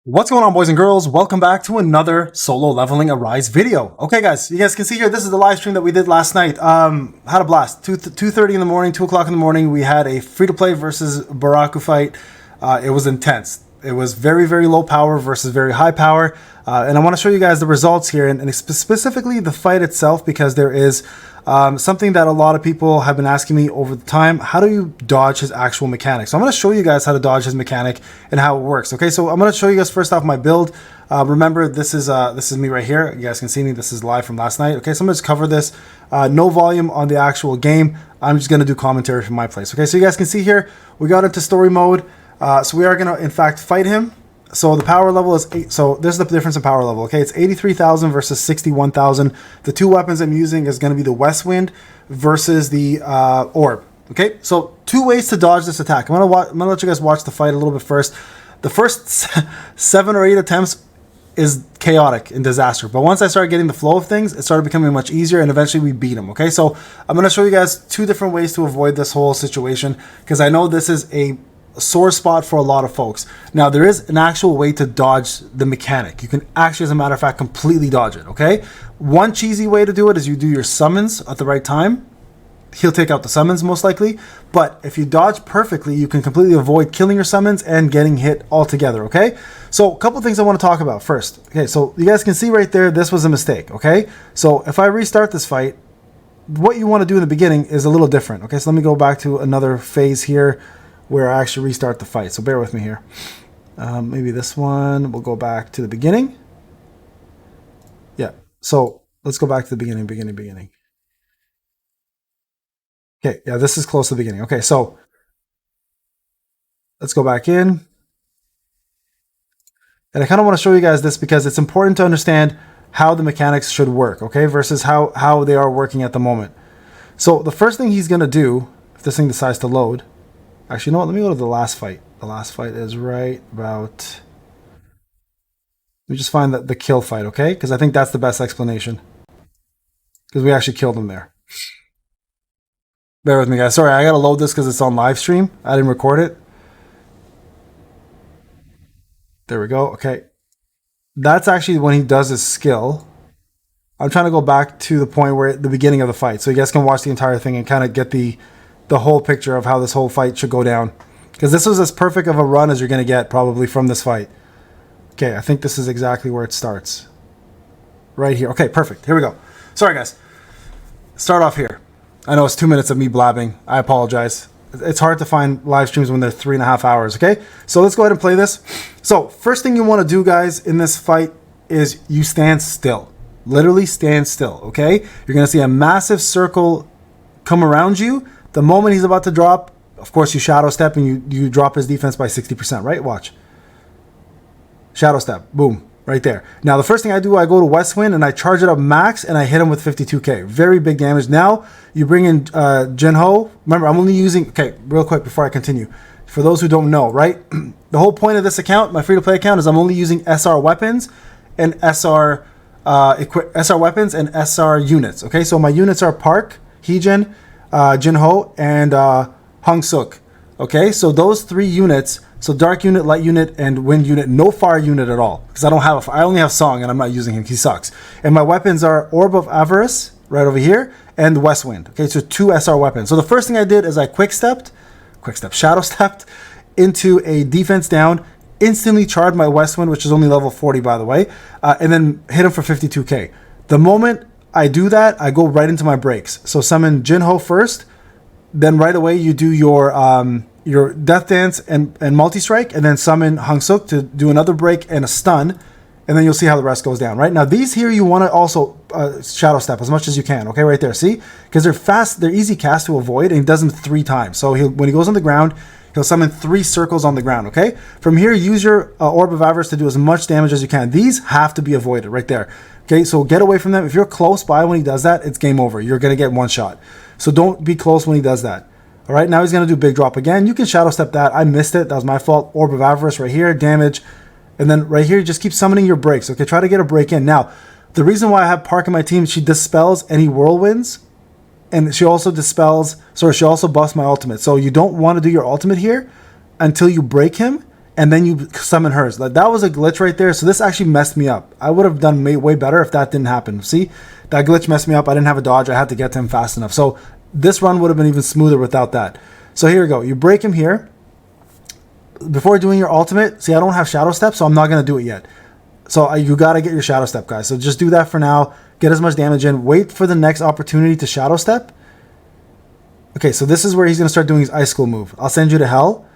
What's going on, boys and girls? Welcome back to another solo leveling Arise video. Okay, guys, you guys can see here, this is the live stream that we did last night. Had a blast. 2:30 in the morning, 2 o'clock in the morning, we had a free-to-play versus Baruka fight. It was intense. It was very, very low power versus very high power. And I want to show you guys the results here, and specifically the fight itself, because there is something that a lot of people have been asking me over the time. How do you dodge his actual mechanic? So I'm going to show you guys how to dodge his mechanic and how it works. Okay, so I'm going to show you guys first off my build. Remember, this is me right here. You guys can see me. This is live from last night. Okay, so I'm going to just cover this. No volume on the actual game. I'm just going to do commentary from my place. Okay, so you guys can see here, we got into story mode. So we are going to, in fact, fight him. So the power level is 8. So this is the difference in power level. Okay, it's 83,000 versus 61,000. The two weapons I'm using is going to be the West Wind versus the Orb. Okay, so two ways to dodge this attack. I'm gonna let you guys watch the fight a little bit first. The first 7 or 8 attempts is chaotic and disaster, but once I started getting the flow of things, it started becoming much easier, and eventually we beat him. Okay, so I'm gonna show you guys 2 different ways to avoid this whole situation, because I know this is a sore spot for a lot of folks. Now, there is an actual way to dodge the mechanic. You can actually, as a matter of fact, completely dodge it. Okay, one cheesy way to do it is you do your summons at the right time. He'll take out the summons most likely, but if you dodge perfectly, you can completely avoid killing your summons and getting hit altogether. Okay, so a couple things I want to talk about first. Okay, so you guys can see right there, this was a mistake. Okay, so if I restart this fight, what you want to do in the beginning is a little different. Okay, so let me go back to another phase here where I actually restart the fight. So bear with me here. Maybe this one, we'll go back to the beginning. Yeah, so let's go back to the beginning. Okay, yeah, this is close to the beginning. Okay, so let's go back in. And I kind of want to show you guys this because it's important to understand how the mechanics should work, okay, versus how they are working at the moment. So the first thing he's going to do, if this thing decides to load, actually, you know what? Let me go to the last fight. The last fight is right about... Let me just find the kill fight, okay? Because I think that's the best explanation. Because we actually killed him there. Bear with me, guys. Sorry, I got to load this because it's on live stream. I didn't record it. There we go. Okay. That's actually when he does his skill. I'm trying to go back to the point where the beginning of the fight, so you guys can watch the entire thing and kind of get the whole picture of how this whole fight should go down, because this was as perfect of a run as you're going to get probably from this fight. Okay, I think this is exactly where it starts. Right here. Okay, perfect. Here we go. Sorry, guys. Start off here. I know it's 2 minutes of me blabbing. I apologize. It's hard to find live streams when they're 3.5 hours, okay? So let's go ahead and play this. So first thing you want to do, guys, in this fight is you stand still. Literally stand still, okay? You're going to see a massive circle come around you. The moment he's about to drop, of course, you shadow step and you drop his defense by 60%, right? Watch. Shadow step. Boom. Right there. Now, the first thing I do, I go to West Wind and I charge it up max and I hit him with 52k. Very big damage. Now, you bring in Jinho. Remember, I'm only using... Okay, real quick before I continue. For those who don't know, right? The whole point of this account, my free-to-play account, is I'm only using SR weapons and SR weapons and SR units. Okay, so my units are Park, Heejin, Jinho, and Hung Suk. Okay, so those 3 units, so Dark Unit, Light Unit, and Wind Unit, no Fire Unit at all, because I only have Song and I'm not using him, he sucks. And my weapons are Orb of Avarice, right over here, and West Wind. Okay, so 2 SR weapons. So the first thing I did is I shadow stepped into a defense down, instantly charged my West Wind, which is only level 40 by the way, and then hit him for 52k. The moment I do that, I go right into my breaks. So summon Jinho first, then right away you do your Death Dance and Multi-Strike, and then summon Hung Suk to do another break and a stun, and then you'll see how the rest goes down. Right now, these here you want to also shadow step as much as you can. Okay, right there, see? Because they're fast, they're easy cast to avoid, and he does them 3 times. So when he goes on the ground, he'll summon 3 circles on the ground. Okay, from here, use your Orb of Avarice to do as much damage as you can. These have to be avoided right there. Okay, so get away from them. If you're close by when he does that, it's game over. You're going to get 1 shot. So don't be close when he does that. All right, now he's going to do big drop again. You can shadow step that. I missed it. That was my fault. Orb of Avarice right here, damage. And then right here, just keep summoning your breaks. Okay, try to get a break in. Now, the reason why I have Park in my team, she dispels any whirlwinds. And she also she also buffs my ultimate. So you don't want to do your ultimate here until you break him. and then you summon hers. Like, that was a glitch right there. So this actually messed me up. I would have done way better if that didn't happen. See, that glitch messed me up. I didn't have a dodge. I had to get to him fast enough. So this run would have been even smoother without that. So here we go. You break him here. Before doing your ultimate, see, I don't have Shadow Step, so I'm not going to do it yet. So you got to get your Shadow Step, guys. So just do that for now. Get as much damage in. Wait for the next opportunity to Shadow Step. Okay, so this is where he's going to start doing his Ice School move. I'll send you to hell.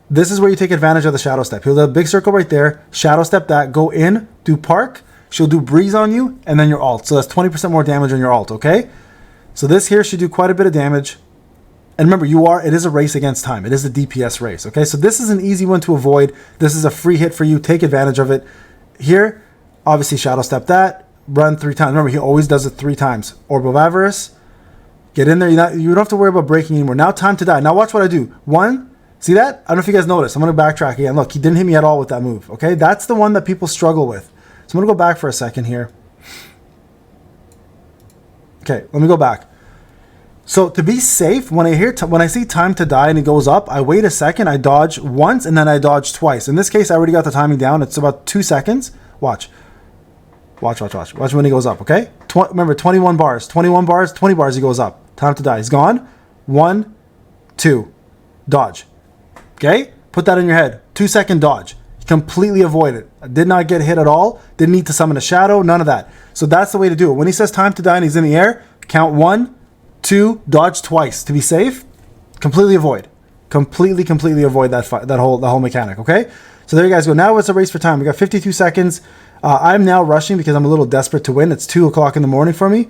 This is where you take advantage of the Shadow Step. He'll do a big circle right there. Shadow Step that. Go in. Do Park. She'll do Breeze on you. And then your ult. So that's 20% more damage on your ult, okay? So this here should do quite a bit of damage. And remember, it is a race against time. It is a DPS race, okay? So this is an easy one to avoid. This is a free hit for you. Take advantage of it. Here, obviously, Shadow Step that. Run 3 times. Remember, he always does it 3 times. Orb of Avarice. Get in there. You don't have to worry about breaking anymore. Now, time to die. Now, watch what I do. 1. See that? I don't know if you guys noticed. I'm going to backtrack again. Look, he didn't hit me at all with that move, okay? That's the one that people struggle with. So I'm going to go back for a second here. Okay, let me go back. So to be safe, when I see time to die and it goes up, I wait a second, I dodge once, and then I dodge twice. In this case, I already got the timing down. It's about 2 seconds. Watch. Watch when he goes up, okay? Remember, 21 bars. 21 bars, 20 bars, he goes up. Time to die. He's gone. 1, 2. Dodge. Okay? Put that in your head. 2-second dodge. Completely avoid it. I did not get hit at all. Didn't need to summon a shadow. None of that. So that's the way to do it. When he says time to die and he's in the air, count 1, 2, dodge twice. To be safe, completely avoid. Completely avoid that whole mechanic, okay? So there you guys go. Now it's a race for time. We got 52 seconds. I'm now rushing because I'm a little desperate to win. It's 2 o'clock in the morning for me.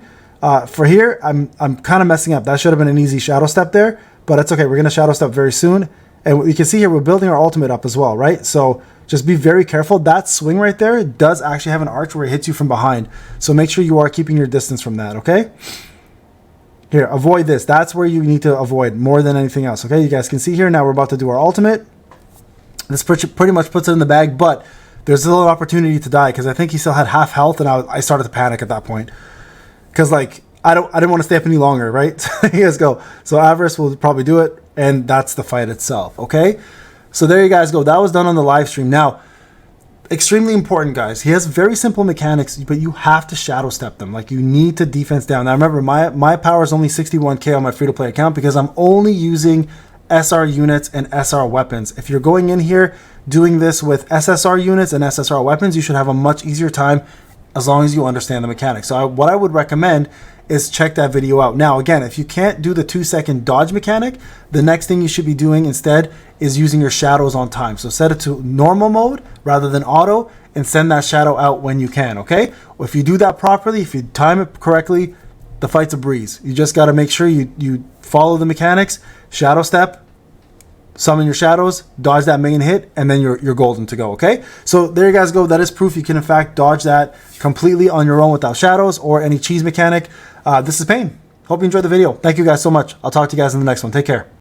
For here, I'm kind of messing up. That should have been an easy Shadow Step there, but it's okay. We're going to Shadow Step very soon. And you can see here, we're building our ultimate up as well, right? So just be very careful. That swing right there does actually have an arch where it hits you from behind. So make sure you are keeping your distance from that, okay? Here, avoid this. That's where you need to avoid more than anything else, okay? You guys can see here, now we're about to do our ultimate. This pretty much puts it in the bag, but there's still an opportunity to die because I think he still had half health, and I started to panic at that point. Because, like, I didn't want to stay up any longer, right? So you guys go. So Avarice will probably do it, and that's the fight itself, okay? So there you guys go. That was done on the live stream. Now, extremely important, guys. He has very simple mechanics, but you have to Shadow Step them. Like, you need to defense down. Now, remember, my power is only 61k on my free-to-play account because I'm only using SR units and SR weapons. If you're going in here doing this with SSR units and SSR weapons, you should have a much easier time as long as you understand the mechanics. So what I would recommend is check that video out. Now, again, if you can't do the 2-second dodge mechanic, the next thing you should be doing instead is using your shadows on time. So set it to normal mode rather than auto and send that shadow out when you can, okay? If you do that properly, if you time it correctly, the fight's a breeze. You just got to make sure you follow the mechanics, Shadow Step, summon your shadows, dodge that main hit, and then you're golden to go, okay? So there you guys go. That is proof you can, in fact, dodge that completely on your own without shadows or any cheese mechanic. This is Payne. Hope you enjoyed the video. Thank you guys so much. I'll talk to you guys in the next one. Take care.